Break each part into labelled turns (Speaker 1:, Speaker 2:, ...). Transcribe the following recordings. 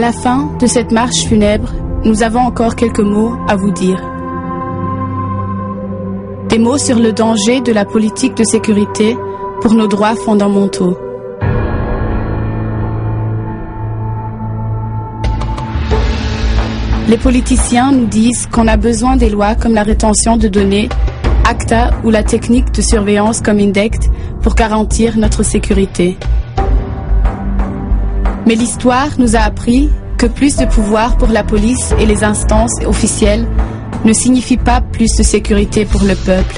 Speaker 1: la fin de cette marche funèbre, nous avons encore quelques mots à vous dire. Des mots sur le danger de la politique de sécurité pour nos droits fondamentaux. Les politiciens nous disent qu'on a besoin des lois comme la rétention de données, ACTA ou la technique de surveillance comme INDECT pour garantir notre sécurité. Mais l'histoire nous a appris que plus de pouvoir pour la police et les instances officielles ne signifie pas plus de sécurité pour le peuple.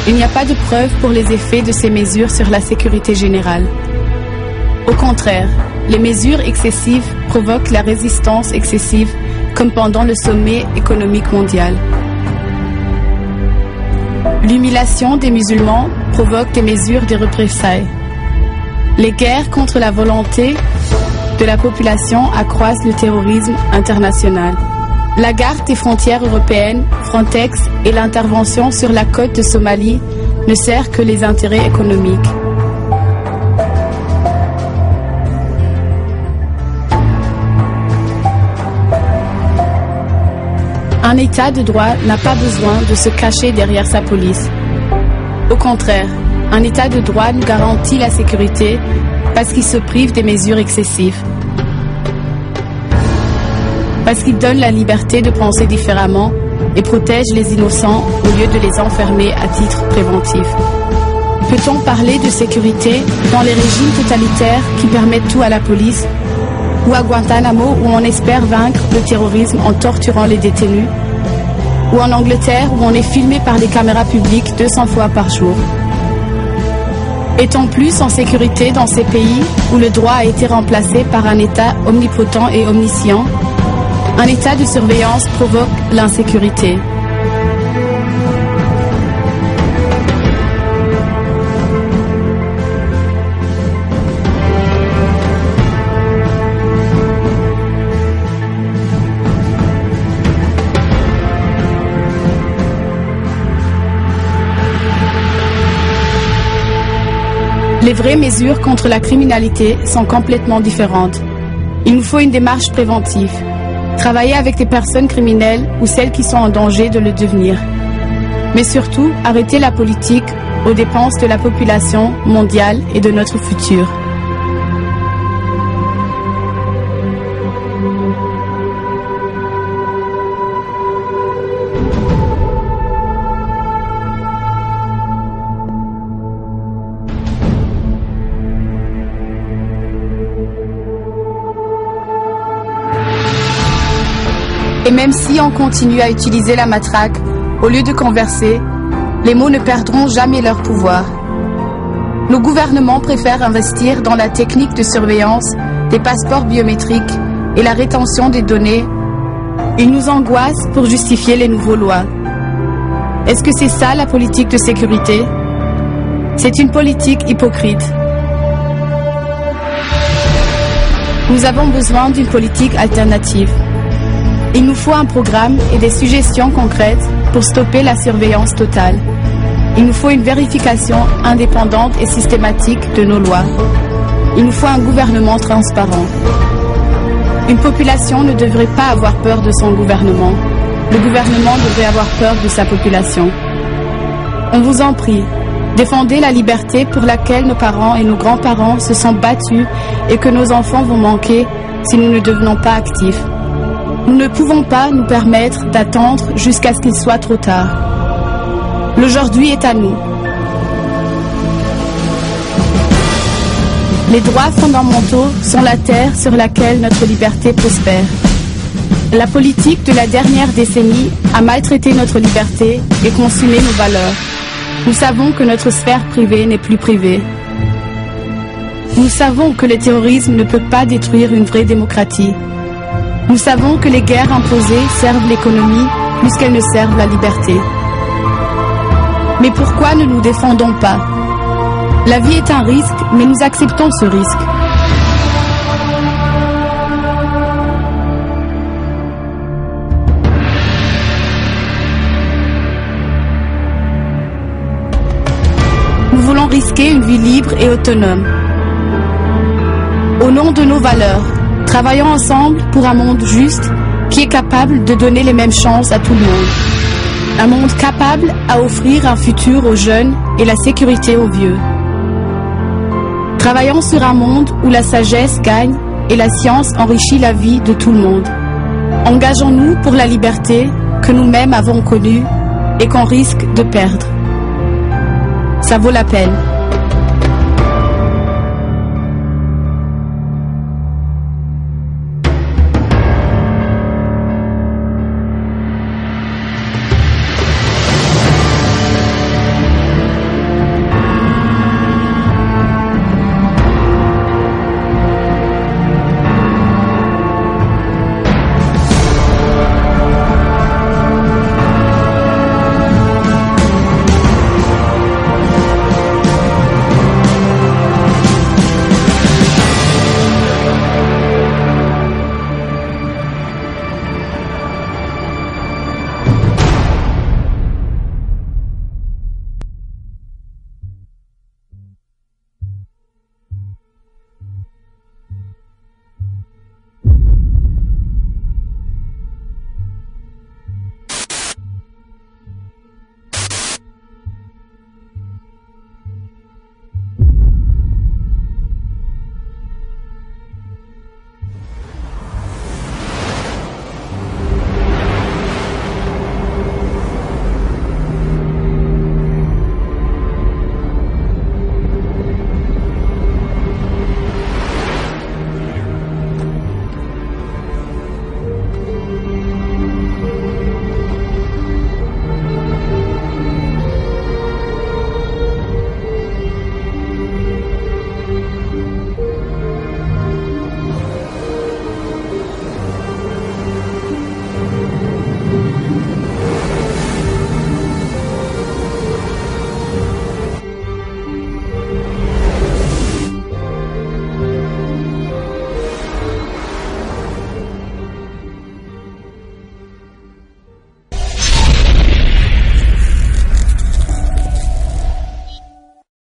Speaker 1: Il n'y a pas de preuve pour les effets de ces mesures sur la sécurité générale. Au contraire, les mesures excessives provoquent la résistance excessive, comme pendant le sommet économique mondial. L'humiliation des musulmans provoque des mesures de représailles. Les guerres contre la volonté de la population accroissent le terrorisme international. La garde des frontières européennes, Frontex et l'intervention sur la côte de Somalie ne servent que les intérêts économiques. Un État de droit n'a pas besoin de se cacher derrière sa police. Au contraire, un État de droit nous garantit la sécurité parce qu'il se prive des mesures excessives. Parce qu'il donne la liberté de penser différemment et protège les innocents au lieu de les enfermer à titre préventif. Peut-on parler de sécurité dans les régimes totalitaires qui permettent tout à la police, ou à Guantanamo où on espère vaincre le terrorisme en torturant les détenus, ou en Angleterre où on est filmé par les caméras publiques 200 fois par jour? Est-on plus en sécurité dans ces pays où le droit a été remplacé par un État omnipotent et omniscient? Un état de surveillance provoque l'insécurité. Les vraies mesures contre la criminalité sont complètement différentes. Il nous faut une démarche préventive. Travailler avec des personnes criminelles ou celles qui sont en danger de le devenir. Mais surtout, arrêter la politique aux dépenses de la population mondiale et de notre futur. Et même si on continue à utiliser la matraque, au lieu de converser, les mots ne perdront jamais leur pouvoir. Nos gouvernements préfèrent investir dans la technique de surveillance, des passeports biométriques et la rétention des données. Ils nous angoissent pour justifier les nouvelles lois. Est-ce que c'est ça la politique de sécurité? C'est une politique hypocrite. Nous avons besoin d'une politique alternative. Il nous faut un programme et des suggestions concrètes pour stopper la surveillance totale. Il nous faut une vérification indépendante et systématique de nos lois. Il nous faut un gouvernement transparent. Une population ne devrait pas avoir peur de son gouvernement. Le gouvernement devrait avoir peur de sa population. On vous en prie, défendez la liberté pour laquelle nos parents et nos grands-parents se sont battus et que nos enfants vont manquer si nous ne devenons pas actifs. Nous ne pouvons pas nous permettre d'attendre jusqu'à ce qu'il soit trop tard. L'aujourd'hui est à nous. Les droits fondamentaux sont la terre sur laquelle notre liberté prospère. La politique de la dernière décennie a maltraité notre liberté et consumé nos valeurs. Nous savons que notre sphère privée n'est plus privée. Nous savons que le terrorisme ne peut pas détruire une vraie démocratie. Nous savons que les guerres imposées servent l'économie plus qu'elles ne servent la liberté. Mais pourquoi ne nous défendons pas? La vie est un risque, mais nous acceptons ce risque. Nous voulons risquer une vie libre et autonome. Au nom de nos valeurs, Travaillons ensemble pour un monde juste qui est capable de donner les mêmes chances à tout le monde. Un monde capable à offrir un futur aux jeunes et la sécurité aux vieux. Travaillons sur un monde où la sagesse gagne et la science enrichit la vie de tout le monde. Engageons-nous pour la liberté que nous-mêmes avons connue et qu'on risque de perdre. Ça vaut la peine.